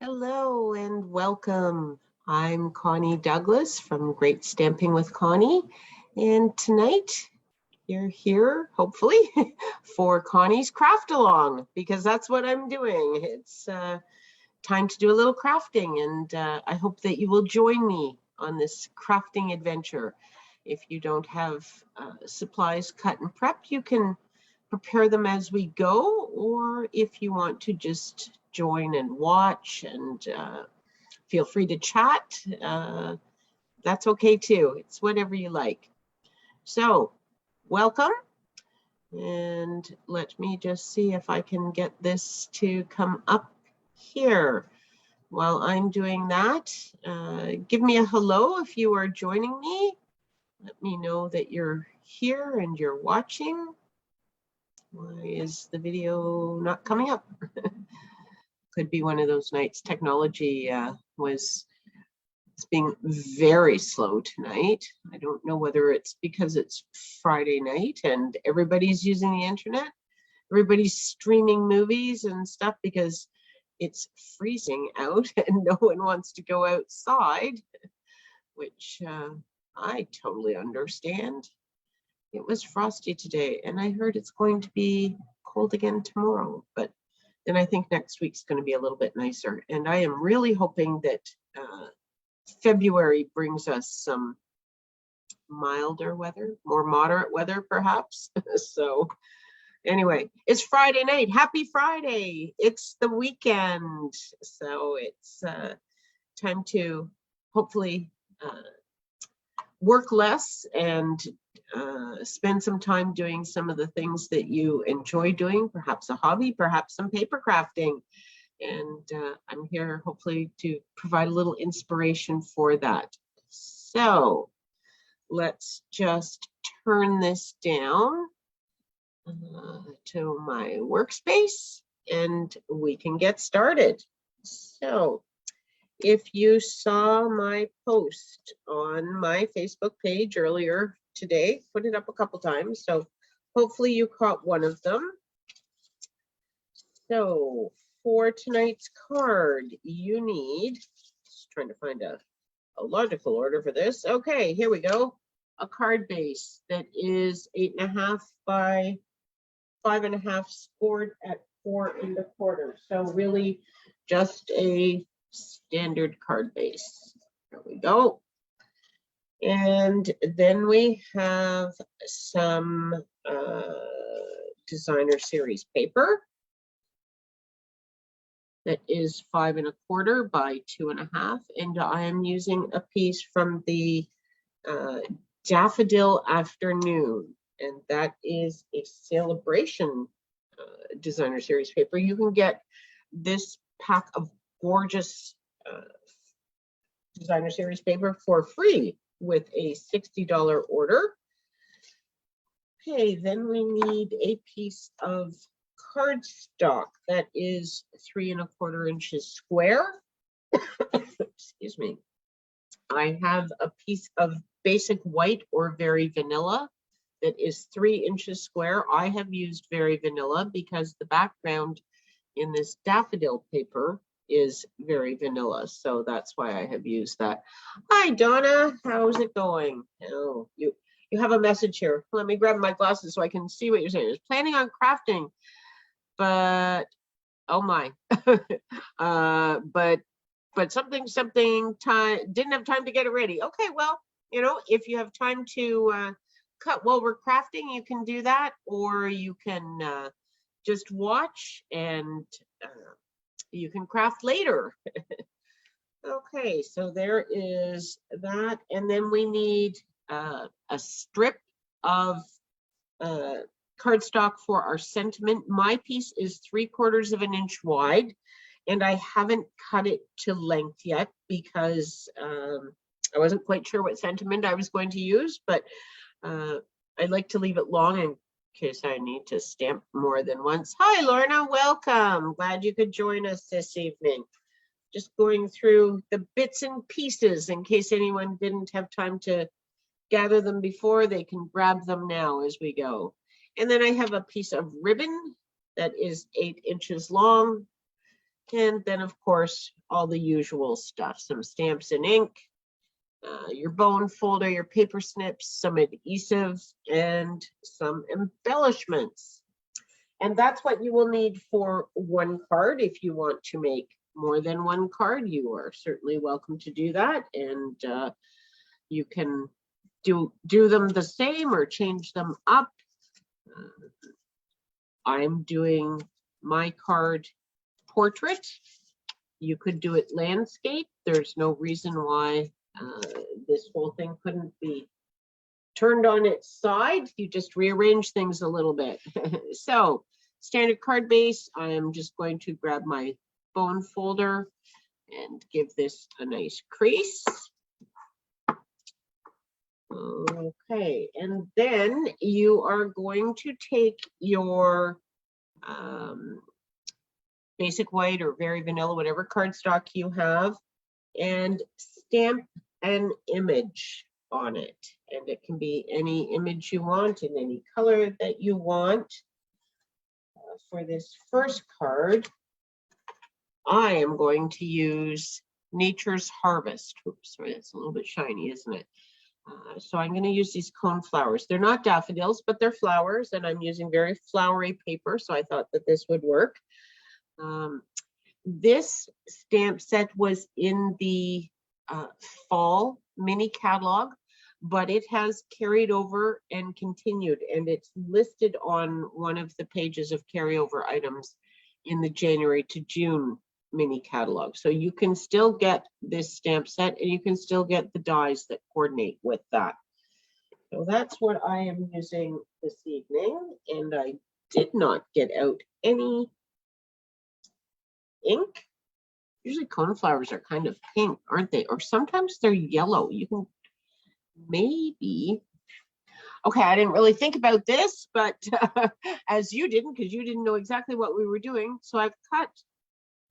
Hello and welcome. I'm Connie Douglas from Great Stamping with Connie, and tonight you're here, hopefully, for Connie's Craft Along, because that's what I'm doing. It's time to do a little crafting, and I hope that you will join me on this crafting adventure. If you don't have supplies cut and prepped, you can prepare them as we go, or if you want to just join and watch and feel free to chat, that's okay too. It's whatever you like. So welcome, and let me just see if I can get this to come up here. While I'm doing that, give me a hello if you are joining me. Let me know that you're here and you're watching. Why is the video not coming up? Could be one of those nights. Technology it's being very slow tonight. I don't know whether it's because it's Friday night and everybody's using the internet. Everybody's streaming movies and stuff because it's freezing out and no one wants to go outside, which I totally understand. It was frosty today, and I heard it's going to be cold again tomorrow, but then I think next week's going to be a little bit nicer. And I am really hoping that February brings us some milder weather, more moderate weather, perhaps. So anyway, it's Friday night. Happy Friday. It's the weekend. So it's time to hopefully work less and spend some time doing some of the things that you enjoy doing, perhaps a hobby, perhaps some paper crafting. And I'm here hopefully to provide a little inspiration for that. So let's just turn this down to my workspace and we can get started. So if you saw my post on my Facebook page earlier today, put it up a couple times, so hopefully you caught one of them. So for tonight's card, you need, just trying to find a logical order for this. Okay, here we go. A card base that is 8.5 by 5.5 scored at 4 1/4. So really just a standard card base. There we go. And then we have some designer series paper that is 5 1/4 by 2.5. And I am using a piece from the Daffodil Afternoon. And that is a celebration designer series paper. You can get this pack of gorgeous designer series paper for free with a $60 order. Okay, then we need a piece of cardstock that is 3 1/4 inches square. Excuse me. I have a piece of basic white or very vanilla that is 3 inches square. I have used very vanilla because the background in this daffodil paper is very vanilla, so that's why I have used that. Hi Donna, how's it going? Oh, you have a message here. Let me grab my glasses so I can see what you're saying. Is planning on crafting, but oh my, but something time didn't have time to get it ready. Okay, well, you know, if you have time to cut while we're crafting, you can do that, or you can just watch and you can craft later. Okay, so there is that, and then we need a strip of cardstock for our sentiment. My piece is 3/4 of an inch wide, and I haven't cut it to length yet because I wasn't quite sure what sentiment I was going to use, but I like to leave it long in case I need to stamp more than once. Hi, Lorna, welcome. Glad you could join us this evening. Just going through the bits and pieces in case anyone didn't have time to gather them before, they can grab them now as we go. And then I have a piece of ribbon that is 8 inches long And then, of course, all the usual stuff, some stamps and ink, your bone folder, your paper snips, some adhesives, and some embellishments. And that's what you will need for one card. If you want to make more than one card, you are certainly welcome to do that. And you can do them the same or change them up. I'm doing my card portrait. You could do it landscape. There's no reason why this whole thing couldn't be turned on its side. You just rearrange things a little bit. So standard card base, I'm just going to grab my bone folder and give this a nice crease. Okay, and then you are going to take your basic white or very vanilla, whatever cardstock you have, and stamp an image on it. And it can be any image you want in any color that you want. For this first card, I am going to use Nature's Harvest. Oops, sorry, that's a little bit shiny, isn't it? So I'm going to use these cone flowers. They're not daffodils, but they're flowers, and I'm using very flowery paper, so I thought that this would work. This stamp set was in the fall mini catalog, but it has carried over and continued, and it's listed on one of the pages of carryover items in the January to June mini catalog. So you can still get this stamp set, and you can still get the dies that coordinate with that. So that's what I am using this evening, and I did not get out any ink. Usually coneflowers are kind of pink, aren't they? Or sometimes they're yellow. You can maybe, okay, I didn't really think about this, but as you didn't, because you didn't know exactly what we were doing. So I've cut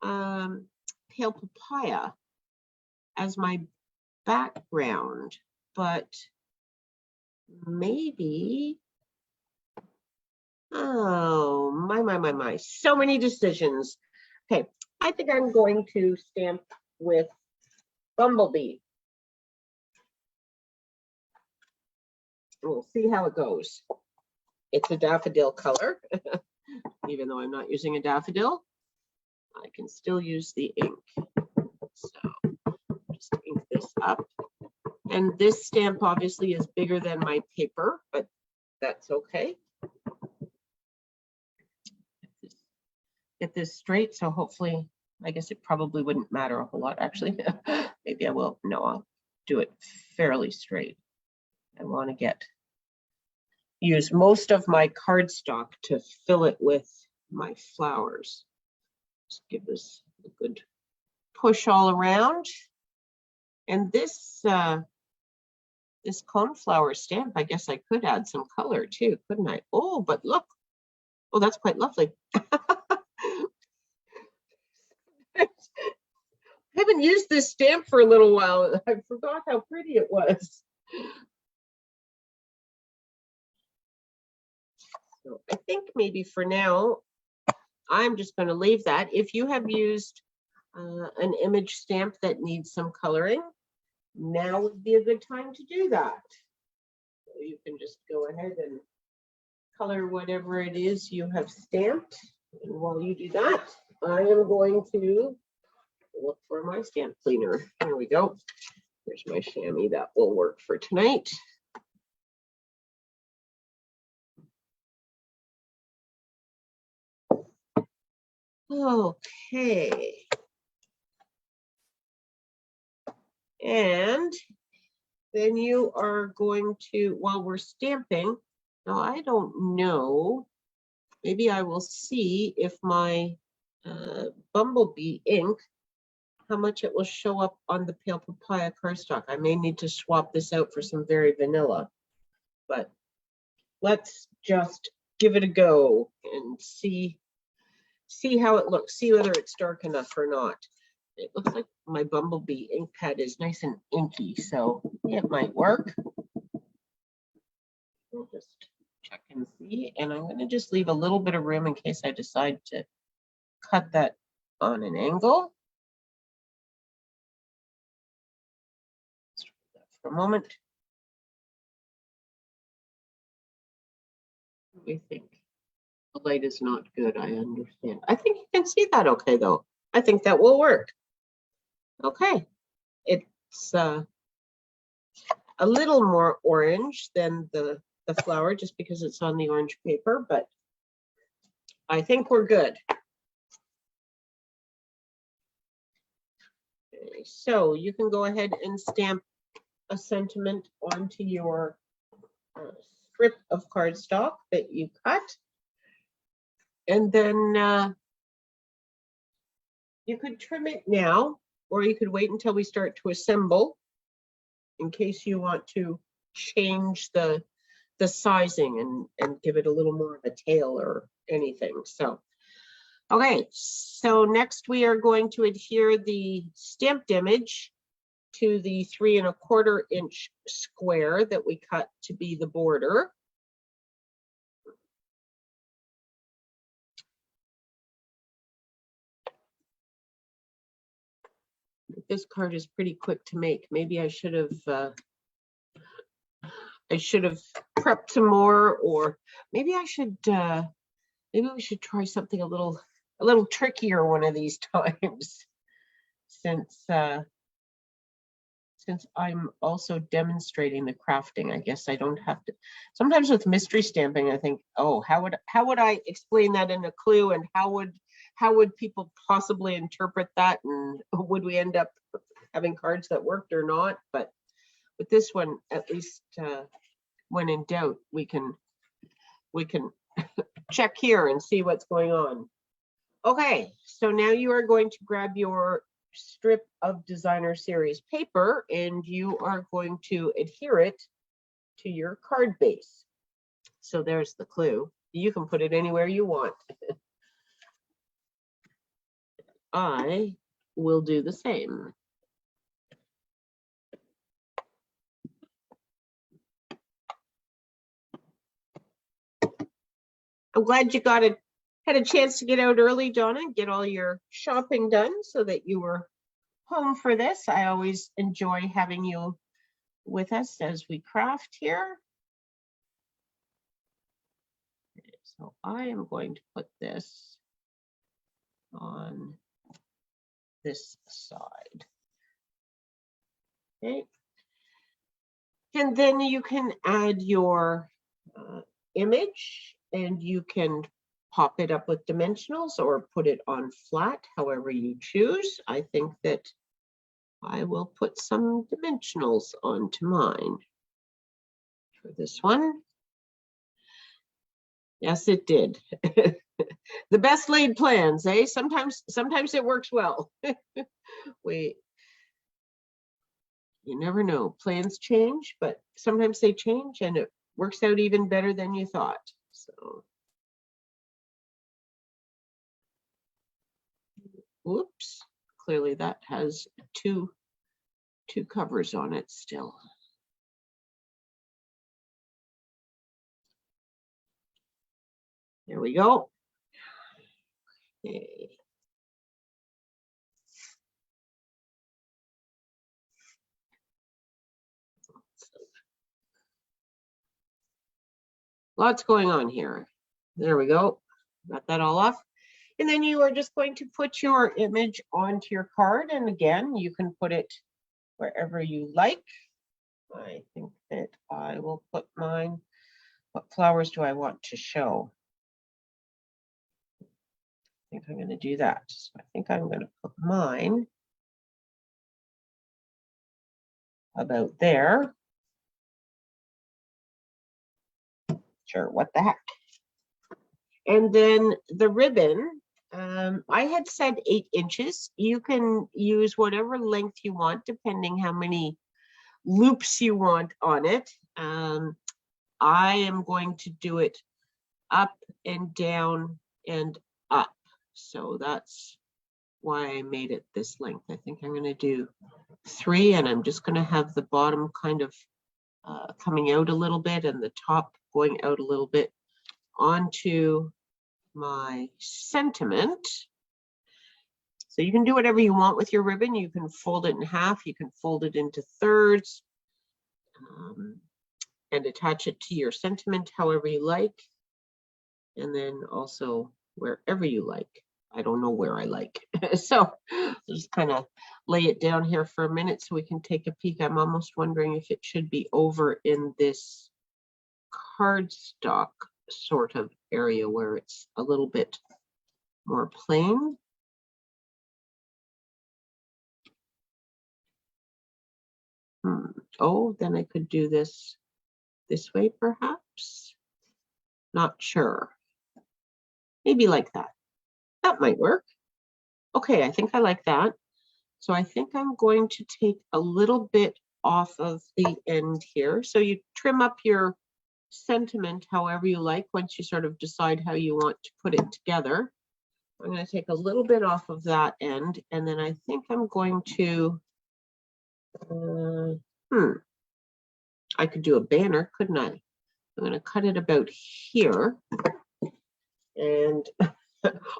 pale papaya as my background, but maybe, oh, my, so many decisions. Okay, I think I'm going to stamp with Bumblebee. We'll see how it goes. It's a daffodil color. Even though I'm not using a daffodil, I can still use the ink. So just ink this up. And this stamp obviously is bigger than my paper, but that's okay. Get this straight, so hopefully, I guess it probably wouldn't matter a whole lot, actually. Maybe I will. No, I'll do it fairly straight. I want to use most of my cardstock to fill it with my flowers. Just give this a good push all around. And this this coneflower stamp, I guess I could add some color too, couldn't I? Oh, but look. Oh, that's quite lovely. I haven't used this stamp for a little while. I forgot how pretty it was. So I think maybe for now, I'm just going to leave that. If you have used an image stamp that needs some coloring, now would be a good time to do that. So you can just go ahead and color whatever it is you have stamped. And while you do that, I am going to look for my stamp cleaner. Here we go. There's my chamois. That will work for tonight. Okay. And then you are going to, while we're stamping, now I don't know, maybe I will see if my Bumblebee ink, how much it will show up on the pale papaya cardstock. I may need to swap this out for some very vanilla, but let's just give it a go and see how it looks, see whether it's dark enough or not. It looks like my Bumblebee ink pad is nice and inky, so it might work. We'll just check and see, and I'm going to just leave a little bit of room in case I decide to cut that on an angle. For a moment. What do you think? The light is not good, I understand. I think you can see that okay, though. I think that will work. Okay. It's a little more orange than the flower, just because it's on the orange paper, but I think we're good. Okay, so you can go ahead and stamp a sentiment onto your strip of cardstock that you cut. And then you could trim it now, or you could wait until we start to assemble in case you want to change the sizing and give it a little more of a tail or anything. So, okay, so next we are going to adhere the stamped image to the 3 1/4 inch square that we cut to be the border. This card is pretty quick to make. Maybe I should have prepped some more, or maybe I should maybe we should try something a little trickier one of these times, since I'm also demonstrating the crafting. I guess I don't have to. Sometimes with mystery stamping, I think, oh, how would I explain that in a clue, and how would people possibly interpret that, and would we end up having cards that worked or not? But with this one, at least when in doubt, we can check here and see what's going on. Okay, so now you are going to grab your strip of designer series paper and you are going to adhere it to your card base. So there's the clue. You can put it anywhere you want. I will do the same. I'm glad you had a chance to get out early, Donna, and get all your shopping done so that you were home for this. I always enjoy having you with us as we craft here. So I am going to put this on this side. Okay. And then you can add your image, and you can pop it up with dimensionals or put it on flat, however you choose. I think that I will put some dimensionals onto mine for this one. Yes, it did. The best laid plans, eh? Sometimes it works well. You never know. Plans change, but sometimes they change and it works out even better than you thought. So, whoops. Clearly that has two covers on it still. There we go. Okay. Lots going on here. There we go. Got that all off. And then you are just going to put your image onto your card. And again, you can put it wherever you like. I think that I will put mine. What flowers do I want to show? I think I'm going to do that. So I think I'm going to put mine about there. Sure, what the heck. And then the ribbon, I had said 8 inches. You can use whatever length you want, depending how many loops you want on it. I am going to do it up and down and up. So that's why I made it this length. I think I'm going to do 3, and I'm just going to have the bottom kind of coming out a little bit and the top going out a little bit onto my sentiment. So you can do whatever you want with your ribbon. You can fold it in half, you can fold it into thirds, and attach it to your sentiment however you like. And then also wherever you like. I don't know where I like. So I'll just kind of lay it down here for a minute so we can take a peek. I'm almost wondering if it should be over in this cardstock sort of area where it's a little bit more plain. Oh, then I could do this way perhaps. Not sure. Maybe like that. That might work. Okay, I think I like that. So I think I'm going to take a little bit off of the end here. So you trim up your sentiment however you like once you sort of decide how you want to put it together. I'm going to take a little bit off of that end, and then I think I'm going to, I could do a banner, couldn't I? I'm going to cut it about here, and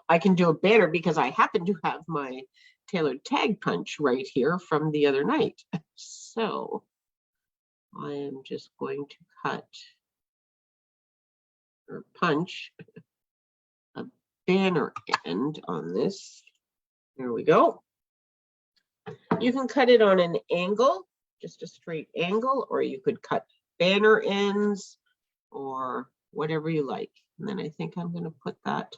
I can do a banner because I happen to have my tailored tag punch right here from the other night. So I am just going to cut or punch a banner end on this. There we go. You can cut it on an angle, just a straight angle, or you could cut banner ends or whatever you like. And then I think I'm going to put that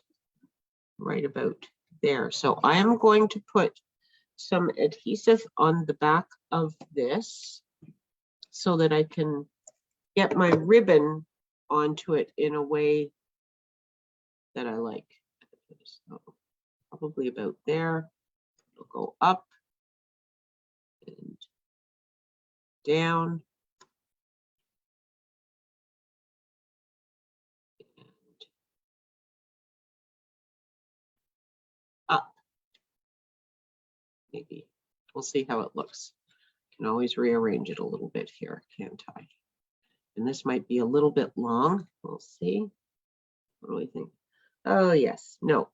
right about there. So I am going to put some adhesive on the back of this so that I can get my ribbon onto it in a way that I like. So probably about there. It'll go up and down. And up. Maybe. We'll see how it looks. Can always rearrange it a little bit here, can't I? And this might be a little bit long. We'll see. What do we think? Oh, yes. No.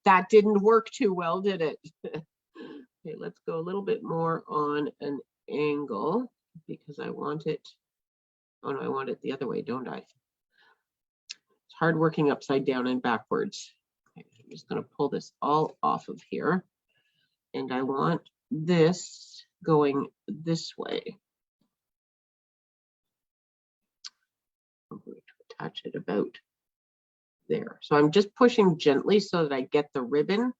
That didn't work too well, did it? Okay, let's go a little bit more on an angle because I want it. Oh, no, I want it the other way, don't I? It's hard working upside down and backwards. Okay, I'm just going to pull this all off of here. And I want this going this way. I'm going to attach it about there. So I'm just pushing gently so that I get the ribbon,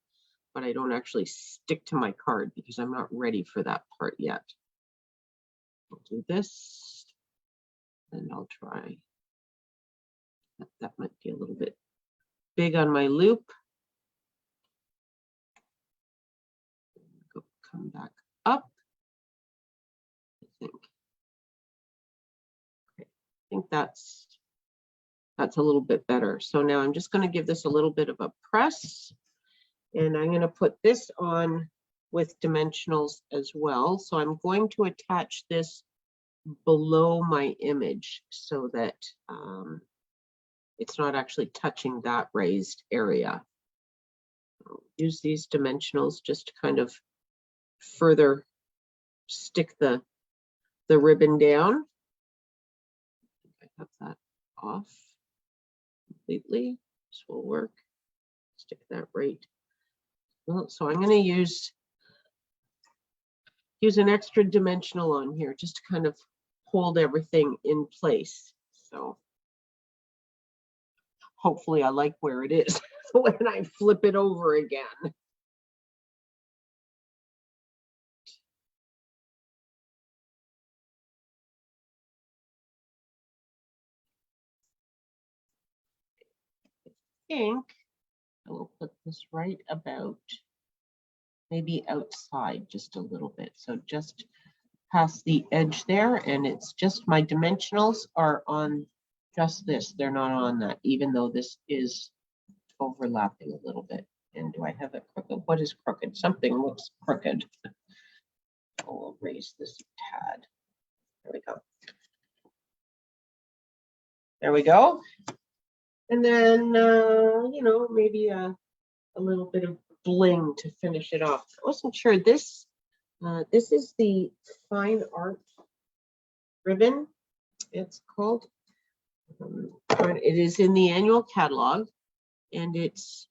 but I don't actually stick to my card because I'm not ready for that part yet. I'll do this, and I'll try. That might be a little bit big on my loop. Come back up, I think. Okay. I think that's a little bit better. So now I'm just going to give this a little bit of a press, and I'm going to put this on with dimensionals as well. So I'm going to attach this below my image so that it's not actually touching that raised area. I'll use these dimensionals just to kind of further stick the ribbon down. I have that off completely. This will work. Stick that right. Well, so I'm going to use an extra dimensional on here just to kind of hold everything in place. So hopefully I like where it is when I flip it over again. I think I will put this right about maybe outside just a little bit. So just past the edge there, and it's just my dimensionals are on just this. They're not on that, even though this is overlapping a little bit. And do I have it crooked? What is crooked? Something looks crooked. I'll raise this a tad. There we go. There we go. And then, you know, maybe a little bit of bling to finish it off. I wasn't sure. This is the Fine Art ribbon, it's called. It is in the annual catalog, and it's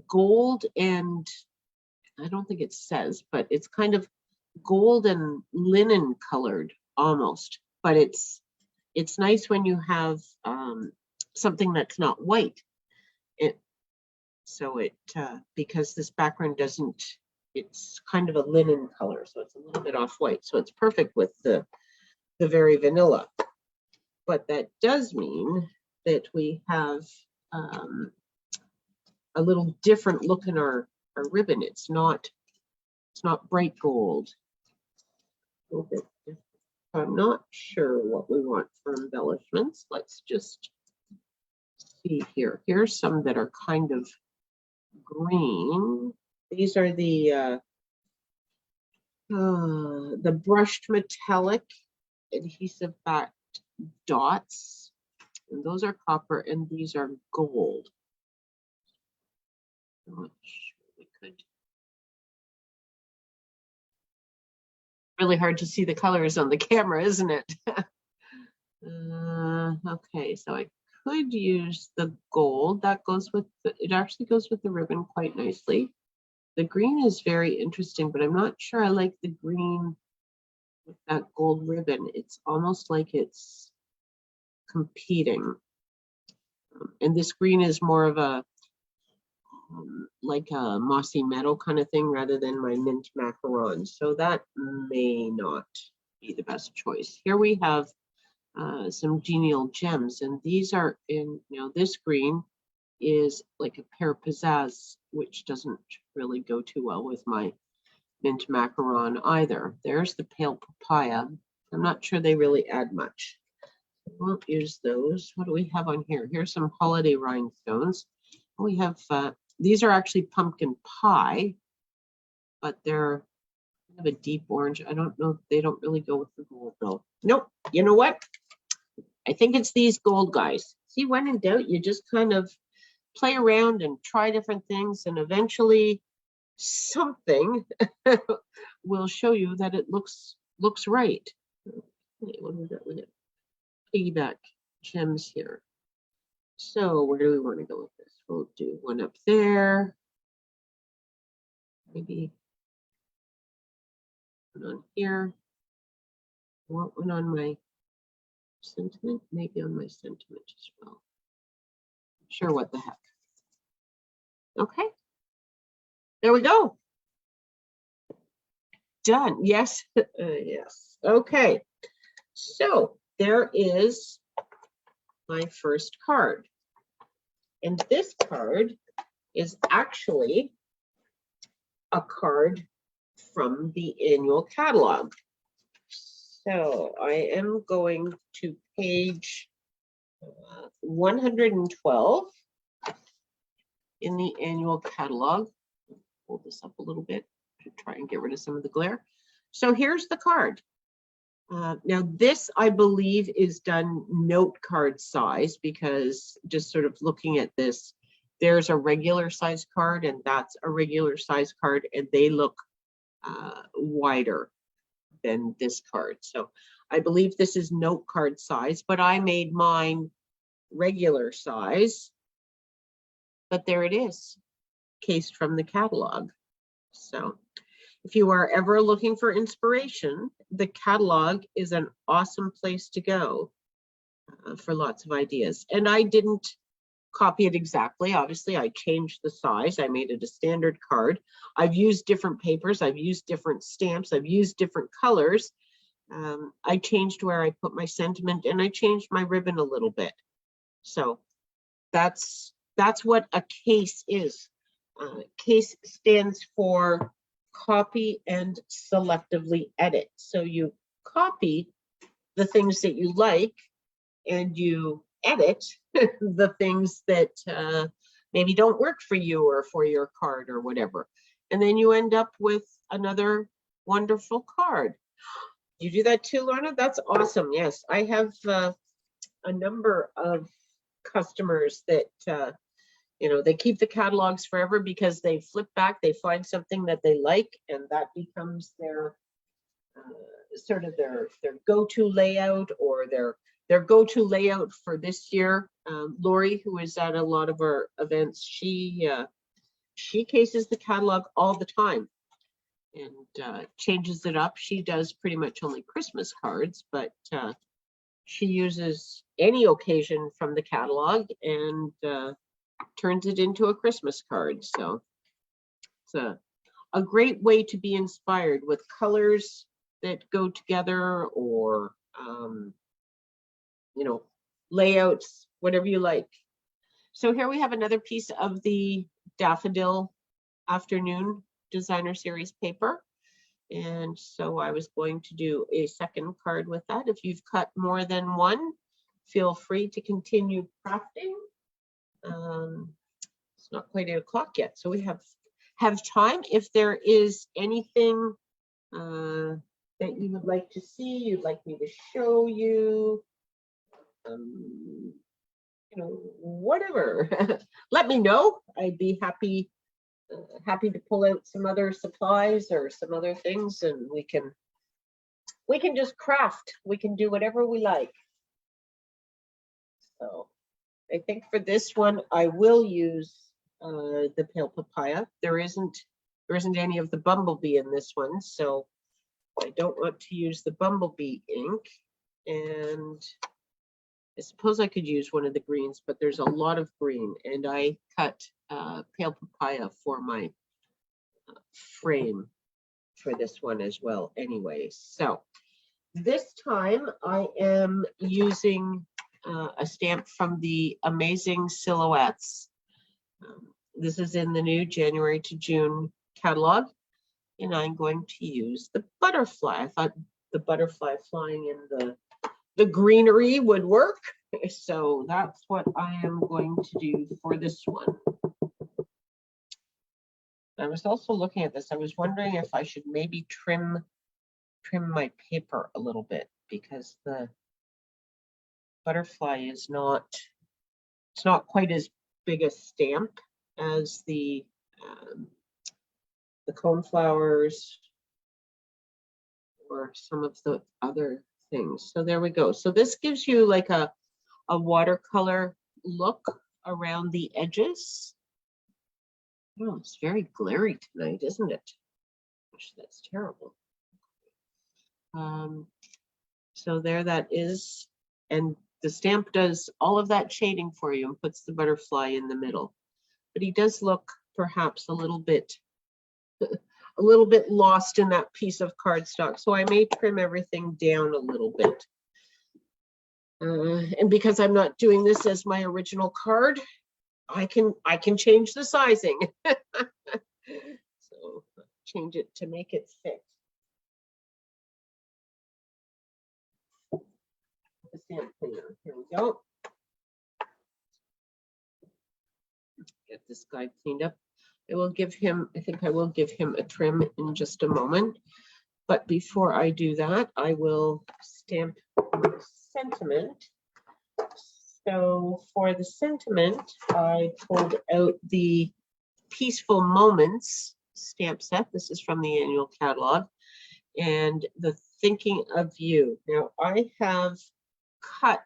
gold, and I don't think it says, but it's kind of gold and linen colored almost. But it's nice when you have something that's not white. Because this background doesn't, it's kind of a linen color, so it's a little bit off white. So it's perfect with the very vanilla. But that does mean that we have a little different look in our ribbon. It's not bright gold. A little bit different. I'm not sure what we want for embellishments. Let's just see here. Here's some that are kind of green. These are the brushed metallic adhesive backed dots, and those are copper, and these are gold. Not sure we could. Really hard to see the colors on the camera, isn't it? Okay, so I could use the gold. That goes with it actually goes with the ribbon quite nicely. The green is very interesting, but I'm not sure I like the green with that gold ribbon. It's almost like it's competing. And this green is more of a like a mossy meadow kind of thing rather than my mint macaron. So that may not be the best choice. Here we have some Genial Gems, and these are in, this green is like a pear pizzazz, which doesn't really go too well with my mint macaron either. There's the pale papaya. I'm not sure they really add much. I won't use those. What do we have on here? Here's some holiday rhinestones. We have, these are actually pumpkin pie, but they're kind of a deep orange. I don't know, they don't really go with the gold though. Nope, you know what? I think it's these gold guys. See, when in doubt, you just kind of play around and try different things, and eventually something will show you that it looks right. Okay, what do we got? We got piggyback gems here. So where do we want to go with this? We'll do one up there. Maybe one on here. I want one on my sentiment, maybe on my sentiment as well. Sure, what the heck. Okay, there we go. Done. Yes. Yes. Okay, so there is my first card, and this card is actually a card from the annual catalog. So I am going to page 112 in the annual catalog. Hold this up a little bit to try and get rid of some of the glare. So here's the card. Now this, I believe, is done note card size, because just sort of looking at this, there's a regular size card and that's a regular size card, and they look wider than this card. So I believe this is note card size, but I made mine regular size. But there it is, cased from the catalog. So if you are ever looking for inspiration, the catalog is an awesome place to go for lots of ideas. And I didn't copy it exactly. Obviously, I changed the size. I made it a standard card. I've used different papers. I've used different stamps. I've used different colors. I changed where I put my sentiment, and I changed my ribbon a little bit. So that's what a case is. Case stands for copy and selectively edit. So you copy the things that you like, and you edit the things that maybe don't work for you or for your card or whatever. And then you end up with another wonderful card. You do that too, Lorna? That's awesome. Yes, I have a number of customers that You know, they keep the catalogs forever because they flip back, they find something that they like, and that becomes their sort of their go-to layout, or their go-to layout for this year. Lori, who is at a lot of our events, she cases the catalog all the time and changes it up. She does pretty much only Christmas cards, but she uses any occasion from the catalog and turns it into a Christmas card. So it's a great way to be inspired with colors that go together, or you know, layouts, whatever you like. So here we have another piece of the Daffodil Afternoon Designer Series paper. And so I was going to do a second card with that. If you've cut more than one, feel free to continue crafting. It's not quite 8 o'clock yet, so we have time. If there is anything that you would like to see, you'd like me to show you, you know, whatever, let me know. I'd be happy to pull out some other supplies or some other things, and we can just craft. We can do whatever we like. So I think for this one, I will use the pale papaya. There isn't any of the bumblebee in this one, so I don't want to use the bumblebee ink. And I suppose I could use one of the greens, but there's a lot of green, and I cut pale papaya for my frame for this one as well anyway. So this time I am using a stamp from the Amazing Silhouettes. This is in the new January to June catalog, and I'm going to use the butterfly. I thought the butterfly flying in the greenery would work, so that's what I am going to do for this one. I was also looking at this. I was wondering if I should maybe trim my paper a little bit, because the butterfly is not, it's not quite as big a stamp as the coneflowers or some of the other things. So there we go. So this gives you like a watercolor look around the edges. Oh, it's very glary tonight, isn't it? Gosh, that's terrible. So there that is, and the stamp does all of that shading for you and puts the butterfly in the middle. But he does look perhaps a little bit lost in that piece of cardstock. So I may trim everything down a little bit. And because I'm not doing this as my original card, I can change the sizing. So change it to make it fit. The stamp cleaner. Here we go. Get this guy cleaned up. I think I will give him a trim in just a moment. But before I do that, I will stamp the sentiment. So for the sentiment, I pulled out the Peaceful Moments stamp set. This is from the annual catalog. And the Thinking of You. Now I have cut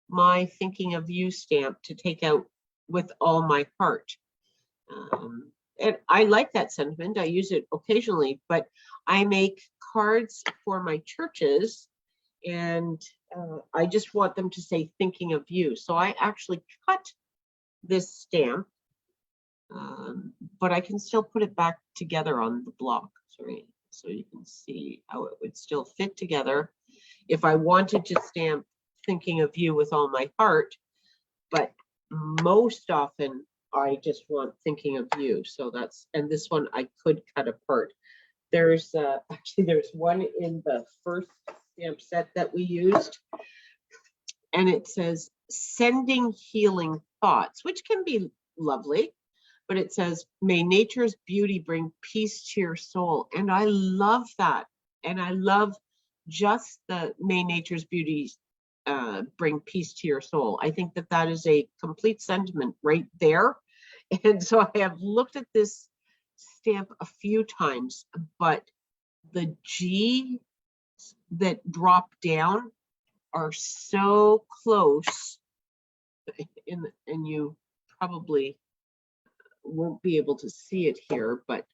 my Thinking of You stamp to take out With All My Heart. And I like that sentiment. I use it occasionally, but I make cards for my churches, and I just want them to say Thinking of You. So I actually cut this stamp, but I can still put it back together on the block. Sorry, so you can see how it would still fit together if I wanted to stamp Thinking of You With All My Heart. But most often I just want Thinking of You. So that's, and this one I could cut apart. There's actually there's one in the first stamp set that we used, and it says Sending Healing Thoughts, which can be lovely, but it says, may nature's beauty bring peace to your soul. And I love that. And I love just the may nature's beauty bring peace to your soul. I think that that is a complete sentiment right there. And so I have looked at this stamp a few times, but the G that drop down are so close, and you probably won't be able to see it here, but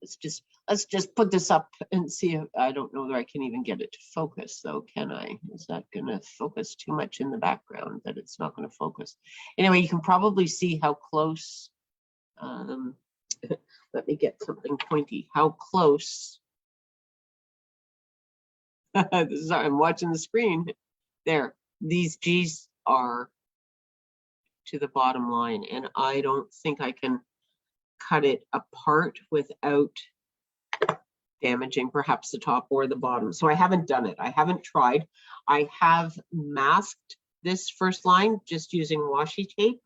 let's just put this up and see if, I don't know that I can even get it to focus though, can I? Is that gonna focus too much in the background that it's not gonna focus? Anyway, you can probably see how close, let me get something pointy, how close, I'm watching the screen, there, these G's are to the bottom line, and I don't think I can cut it apart without damaging perhaps the top or the bottom. So I haven't done it. I haven't tried. I have masked this first line just using washi tape.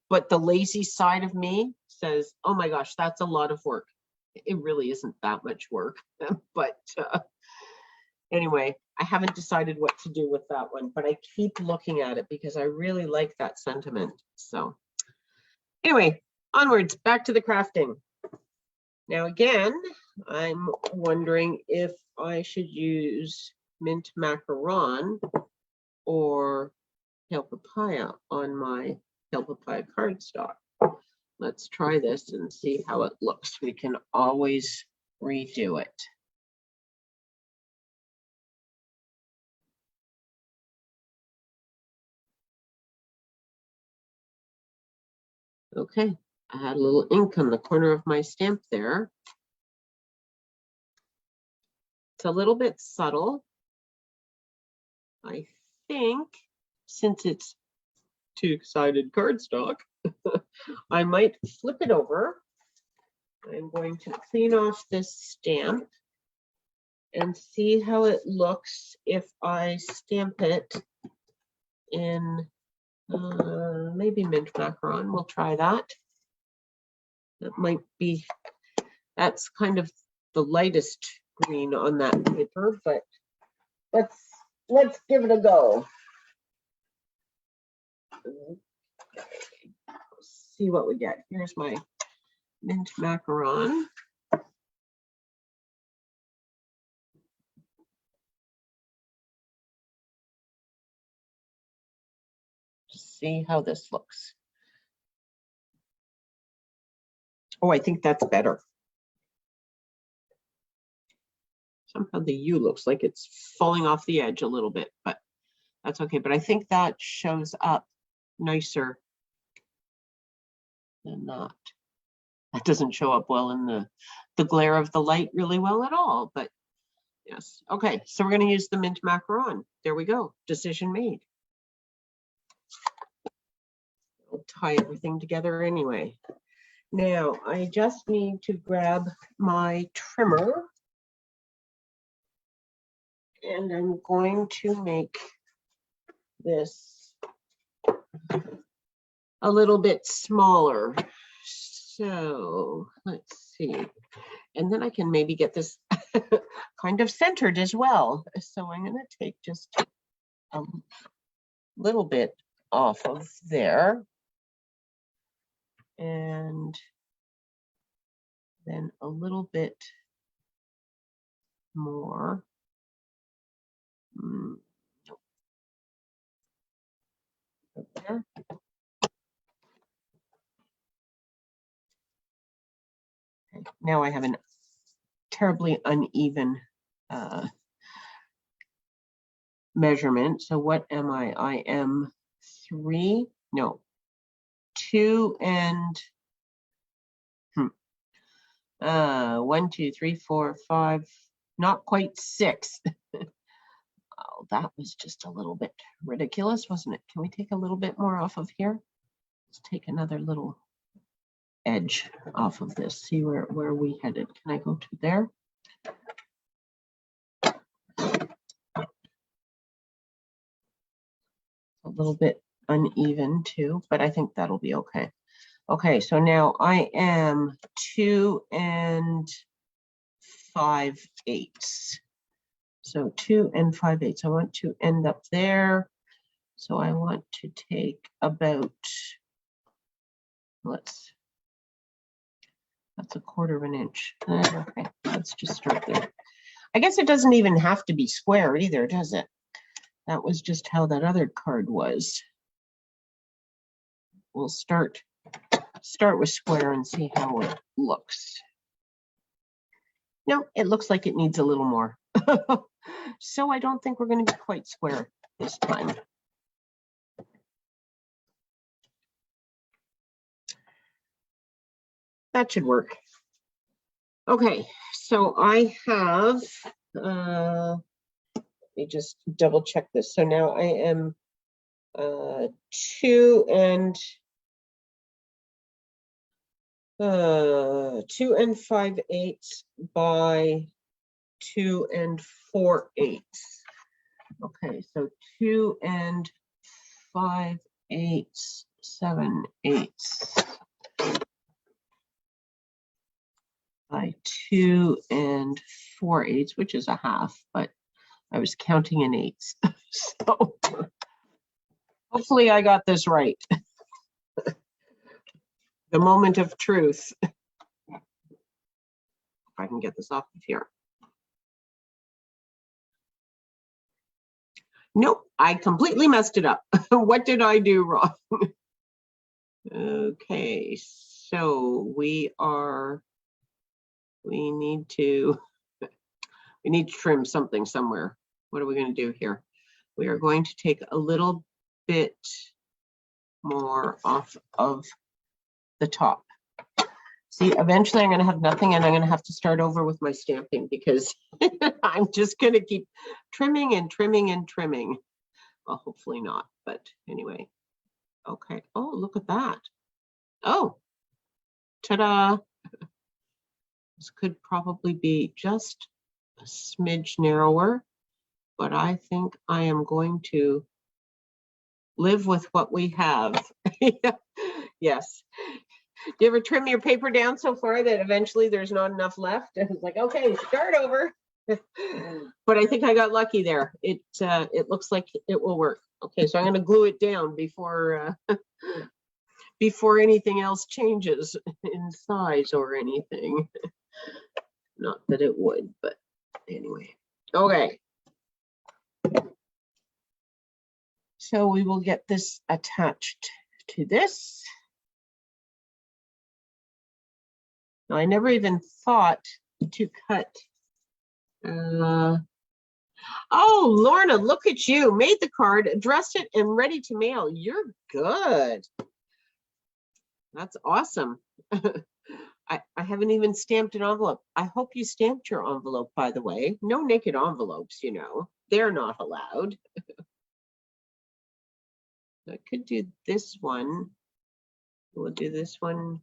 But the lazy side of me says, oh my gosh, that's a lot of work. It really isn't that much work. But anyway, I haven't decided what to do with that one, but I keep looking at it because I really like that sentiment. So anyway, onwards, back to the crafting. Now again, I'm wondering if I should use mint macaron or pale papaya on my pale papaya cardstock. Let's try this and see how it looks. We can always redo it. Okay, I had a little ink on the corner of my stamp there. It's a little bit subtle. I think since it's two-sided cardstock, I might flip it over. I'm going to clean off this stamp and see how it looks if I stamp it in maybe mint macaron. We'll try that. That might be, that's kind of the lightest green on that paper, but let's give it a go. See what we get. Here's my mint macaron. See how this looks. Oh, I think that's better. Somehow the U looks like it's falling off the edge a little bit, but that's okay. But I think that shows up nicer than that. That doesn't show up well in the glare of the light really well at all, but yes. Okay, so we're going to use the mint macaron. There we go. Decision made. I'll tie everything together anyway. Now, I just need to grab my trimmer, and I'm going to make this a little bit smaller. So let's see. And then I can maybe get this kind of centered as well. So I'm going to take just a little bit off of there. And then a little bit more. There. Okay. Now I have a terribly uneven measurement. So what am I? I am 2 and 1, 2, 3, 4, 5, not quite 6. Oh, that was just a little bit ridiculous, wasn't it? Can we take a little bit more off of here? Let's take another little edge off of this. See where we headed. Can I go to there? A little bit uneven too, but I think that'll be okay. Okay, so now I am 2 5/8. So 2 and 5/8. I want to end up there. So I want to take about, that's 1/4 inch. Okay, let's just start there. I guess it doesn't even have to be square either, does it? That was just how that other card was. We'll start with square and see how it looks. No, it looks like it needs a little more. So I don't think we're going to be quite square this time. That should work. Okay, so I have, let me just double check this. So now I am 2 and 5/8 by 2 and 4/8. Okay, so 2 and 5/8, 7/8 by 2 and 4/8, which is 1/2, but I was counting in 8s. So hopefully I got this right. The moment of truth. If I can get this off of here. Nope, I completely messed it up. What did I do wrong? Okay, so we need to trim something somewhere. What are we going to do here? We are going to take a little bit more off of the top. See, eventually I'm going to have nothing and I'm going to have to start over with my stamping because I'm just going to keep trimming and trimming and trimming. Well, hopefully not, but anyway. Okay. Oh, look at that. Oh, ta-da. This could probably be just a smidge narrower, but I think I am going to live with what we have. Yes. Do you ever trim your paper down so far that eventually there's not enough left? It's like, okay, start over. But I think I got lucky there. It looks like it will work. Okay, so I'm going to glue it down before before anything else changes in size or anything. Not that it would, but anyway. Okay. So we will get this attached to this. Now, I never even thought to cut. Oh, Lorna, look at you. Made the card, addressed it, and ready to mail. You're good. That's awesome. I haven't even stamped an envelope. I hope you stamped your envelope, by the way. No naked envelopes, you know. They're not allowed. I could do this one. We'll do this one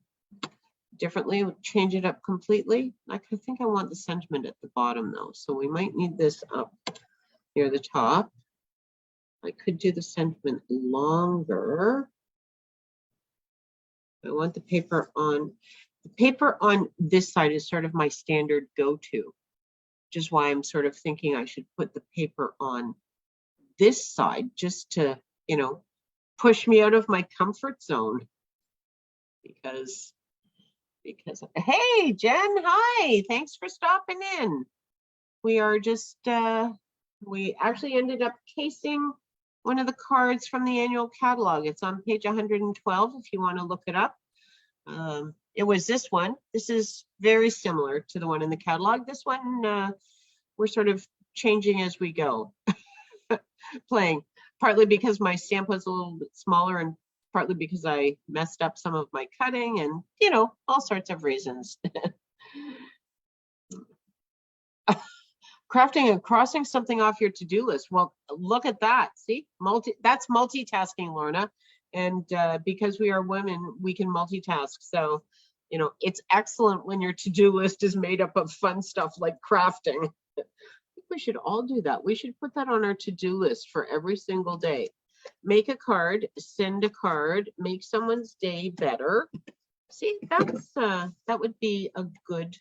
differently, we'll change it up completely. I think I want the sentiment at the bottom though, so we might need this up near the top. I could do the sentiment longer. I want the paper on this side is sort of my standard go-to, which is why I'm sort of thinking I should put the paper on this side just to, you know, push me out of my comfort zone. Because hey, Jen, hi, thanks for stopping in. We are just, we actually ended up casing one of the cards from the annual catalog. It's on page 112 if you want to look it up. It was this one. This is very similar to the one in the catalog. This one, we're sort of changing as we go, playing, partly because my stamp was a little bit smaller and partly because I messed up some of my cutting and, you know, all sorts of reasons. Crafting and crossing something off your to-do list. Well, look at that. See, that's multitasking, Lorna. And because we are women, we can multitask. So, you know, it's excellent when your to-do list is made up of fun stuff like crafting. I think we should all do that. We should put that on our to-do list for every single day. Make a card, send a card, make someone's day better. See, that's that would be a good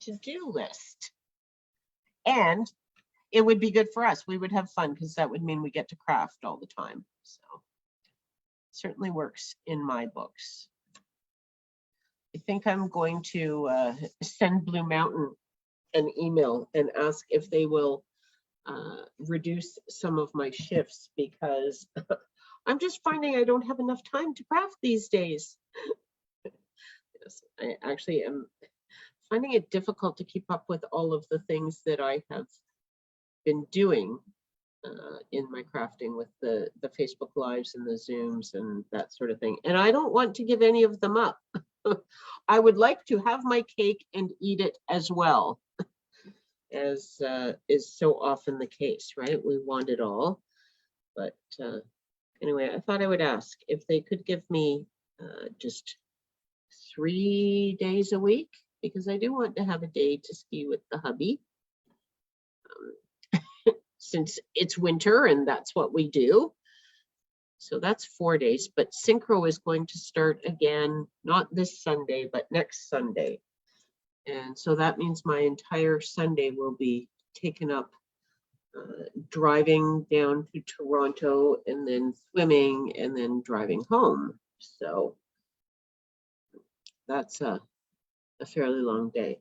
to-do list. And it would be good for us. We would have fun because that would mean we get to craft all the time. So certainly works in my books. I think I'm going to send Blue Mountain an email and ask if they will reduce some of my shifts, because I'm just finding I don't have enough time to craft these days. Yes, I actually am finding it difficult to keep up with all of the things that I have been doing in my crafting with the Facebook Lives and the Zooms and that sort of thing. And I don't want to give any of them up. I would like to have my cake and eat it as well, as is so often the case, right? We want it all. But anyway, I thought I would ask if they could give me just 3 days a week, because I do want to have a day to ski with the hubby. Since it's winter and that's what we do. So that's 4 days, but synchro is going to start again, not this Sunday, but next Sunday. And so that means my entire Sunday will be taken up driving down to Toronto and then swimming and then driving home. So that's a fairly long day.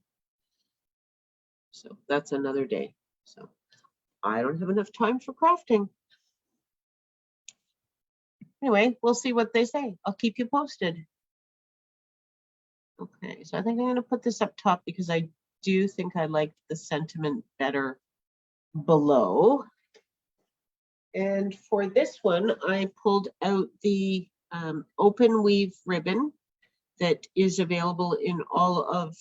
So that's another day. So I don't have enough time for crafting. Anyway, we'll see what they say. I'll keep you posted. Okay, so I think I'm going to put this up top because I do think I liked the sentiment better below. And for this one, I pulled out the open weave ribbon that is available in all of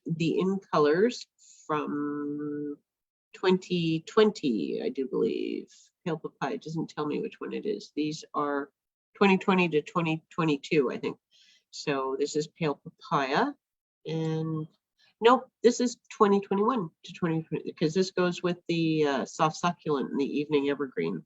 the in colors from 2020, I do believe. Pale Papaya doesn't tell me which one it is. These are 2020 to 2022, I think. So this is Pale Papaya, and nope, this is 2021 to 2020, because this goes with the soft succulent and the evening evergreen.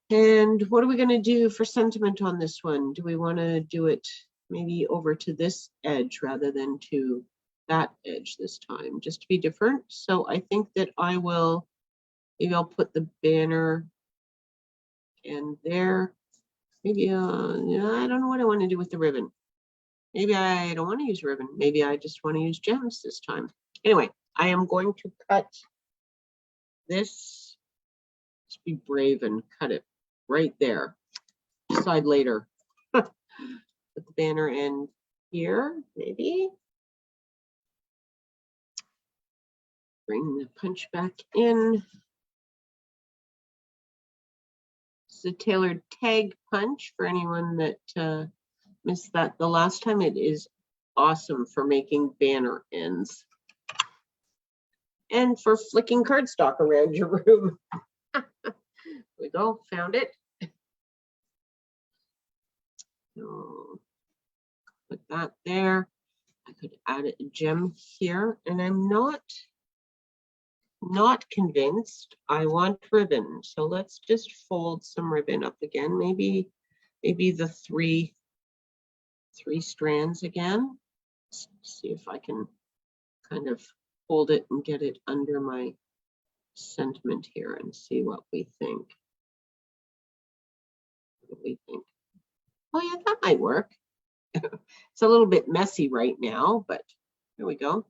And what are we going to do for sentiment on this one? Do we want to do it maybe over to this edge rather than to that edge this time, just to be different? So I think that I will, maybe I'll put the banner in there. Maybe, yeah, I don't know what I want to do with the ribbon. Maybe I don't want to use ribbon. Maybe I just want to use gems this time. Anyway, I am going to cut this. Let's be brave and cut it right there. Decide later. Put the banner in here, maybe. Bring the punch back in. It's a tailored tag punch for anyone that missed that the last time. It is awesome for making banner ends and for flicking cardstock around your room. There we go, found it. So put that there. I could add a gem here, and I'm not convinced I want ribbon. So let's just fold some ribbon up again. Maybe the three strands again. Let's see if I can kind of hold it and get it under my sentiment here and see what we think. What do we think? Oh yeah, that might work. It's a little bit messy right now, but there we go.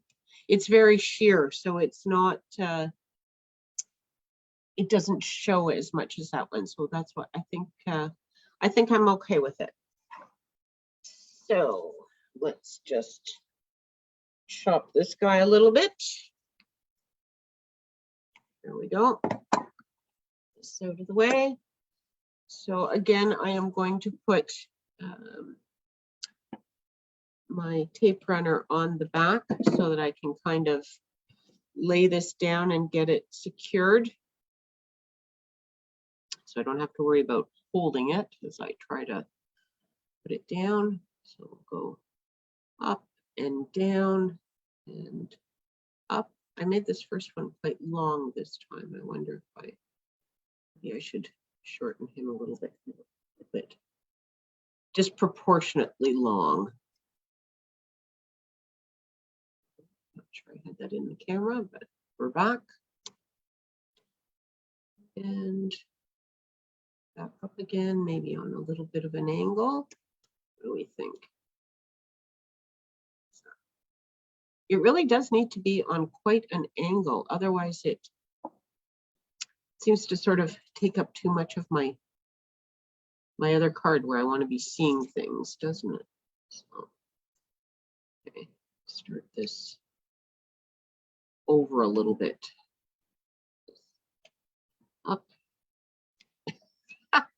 It's very sheer, so it's not, it doesn't show as much as that one. So that's what I think I'm okay with it. So let's just chop this guy a little bit. There we go. This out of the way. So again, I am going to put my tape runner on the back so that I can kind of lay this down and get it secured. So I don't have to worry about holding it as I try to put it down. So we'll go up and down and up. I made this first one quite long this time. I wonder if maybe I should shorten him a little bit, disproportionately long. Not sure I had that in the camera, but we're back. And back up again, maybe on a little bit of an angle. What do we think? It really does need to be on quite an angle, otherwise it seems to sort of take up too much of my other card where I want to be seeing things, doesn't it? So, okay, start this over a little bit. Up.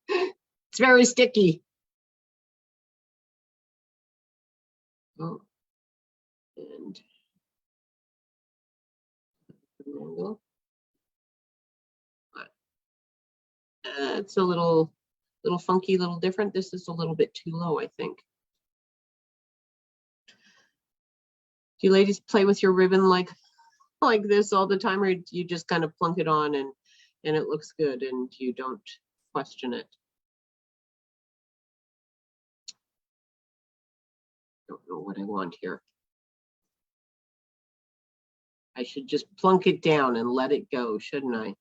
It's very sticky. Oh, and angle. It's a little funky, little different. This is a little bit too low, I think. Do you ladies play with your ribbon like this all the time, or do you just kind of plunk it on and it looks good and you don't question it? Don't know what I want here. I should just plunk it down and let it go, shouldn't I?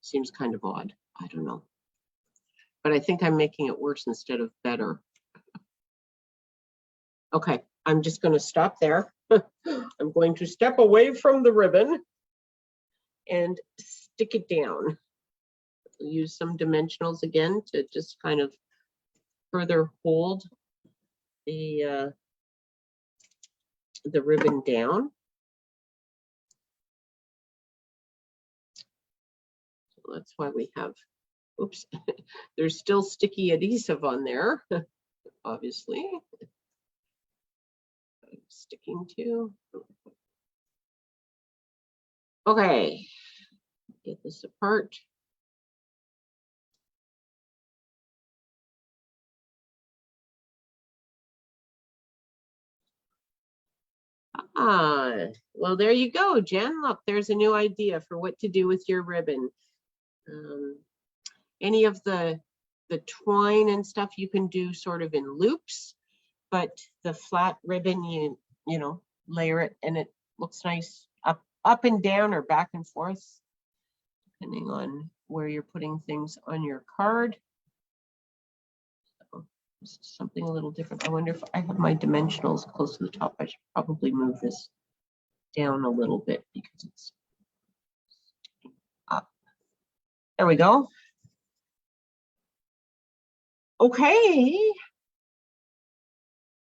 Seems kind of odd. I don't know. But I think I'm making it worse instead of better. Okay, I'm just going to stop there. I'm going to step away from the ribbon and stick it down. Use some dimensionals again to just kind of further hold the ribbon down. So that's why we have, oops, there's still sticky adhesive on there, obviously. Sticking to. Okay, get this apart. Well, there you go, Jen. Look, there's a new idea for what to do with your ribbon. Any of the twine and stuff you can do sort of in loops, but the flat ribbon, you know, layer it and it looks nice up and down or back and forth, depending on where you're putting things on your card. So this is something a little different. I wonder if I have my dimensionals close to the top. I should probably move this down a little bit because it's up. There we go. Okay.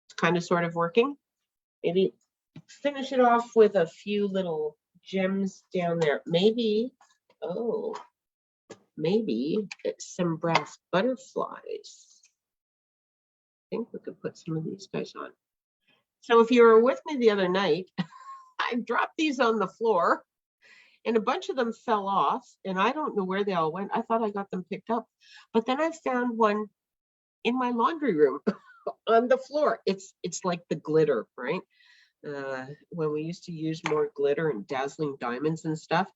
It's kind of sort of working. Maybe finish it off with a few little gems down there. Maybe, oh, maybe it's some brass butterflies. I think we could put some of these guys on. So if you were with me the other night, I dropped these on the floor and a bunch of them fell off and I don't know where they all went. I thought I got them picked up, but then I found one in my laundry room on the floor. It's like the glitter, right? When we used to use more glitter and dazzling diamonds and stuff,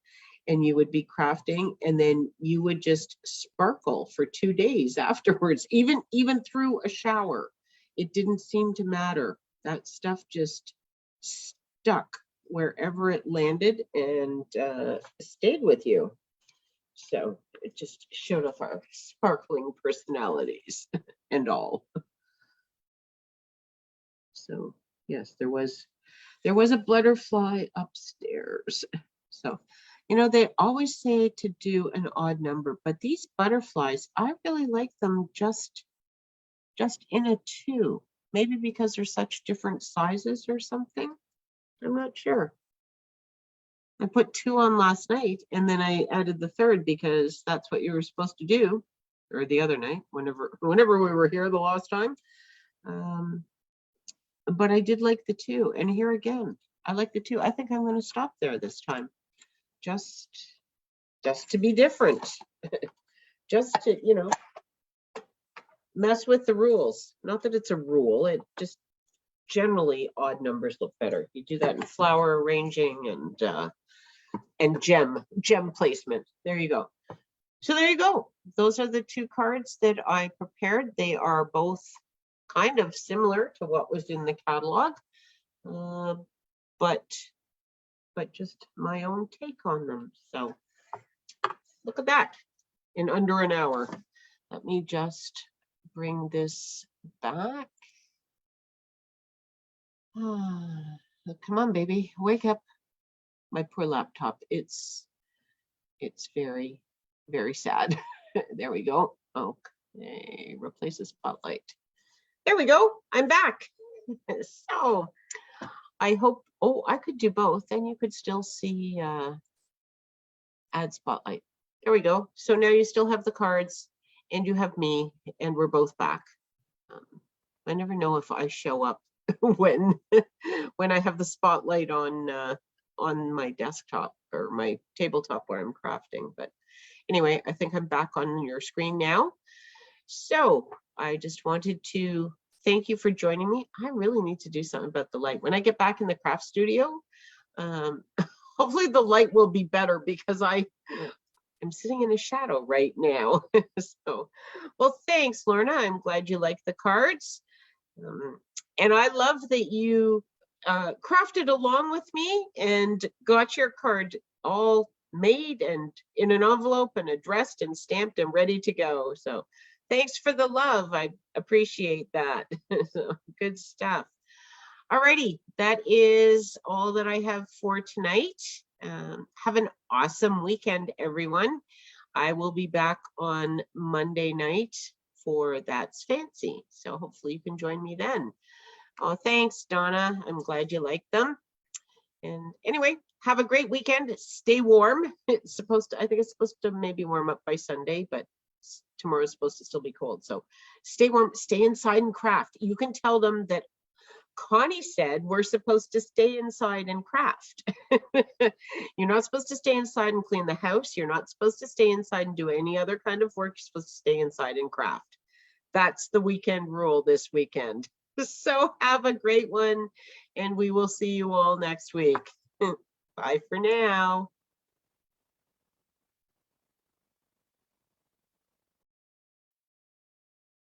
and you would be crafting and then you would just sparkle for 2 days afterwards, even through a shower. It didn't seem to matter. That stuff just stuck wherever it landed and stayed with you. So it just showed off our sparkling personalities and all. So yes, there was a butterfly upstairs. So, you know, they always say to do an odd number, but these butterflies, I really like them just in a 2. Maybe because they're such different sizes or something. I'm not sure. I put 2 on last night and then I added the 3rd because that's what you were supposed to do, or the other night, whenever we were here the last time. But I did like the 2, and here again, I like the 2. I think I'm going to stop there this time, just to be different, just to, you know, mess with the rules. Not that it's a rule, it just generally odd numbers look better. You do that in flower arranging and gem placement. There you go. So there you go. Those are the 2 cards that I prepared. They are both kind of similar to what was in the catalog, but but just my own take on them. So look at that, in under an hour. Let me just bring this back. Come on, baby, wake up. My poor laptop, it's very, very sad. There we go. Okay, replace the spotlight. There we go, I'm back. So I hope, oh, I could do both, and you could still see add spotlight. There we go. So now you still have the cards and you have me, and we're both back. I never know if I show up when I have the spotlight on my desktop or my tabletop where I'm crafting. But anyway, I think I'm back on your screen now. So I just wanted to thank you for joining me. I really need to do something about the light. When I get back in the craft studio, hopefully the light will be better, because I'm sitting in a shadow right now. So, well, thanks, Lorna. I'm glad you like the cards. And I love that you crafted along with me and got your card all made and in an envelope and addressed and stamped and ready to go. So thanks for the love. I appreciate that. So, good stuff. Alrighty, that is all that I have for tonight. Have an awesome weekend, everyone. I will be back on Monday night for That's Fancy. So hopefully you can join me then. Oh, thanks, Donna. I'm glad you like them. And anyway, have a great weekend. Stay warm. It's supposed to, I think it's supposed to maybe warm up by Sunday, but tomorrow is supposed to still be cold. So stay warm, stay inside and craft. You can tell them that Connie said we're supposed to stay inside and craft. You're not supposed to stay inside and clean the house. You're not supposed to stay inside and do any other kind of work. You're supposed to stay inside and craft. That's the weekend rule this weekend. So have a great one, and we will see you all next week. Bye for now.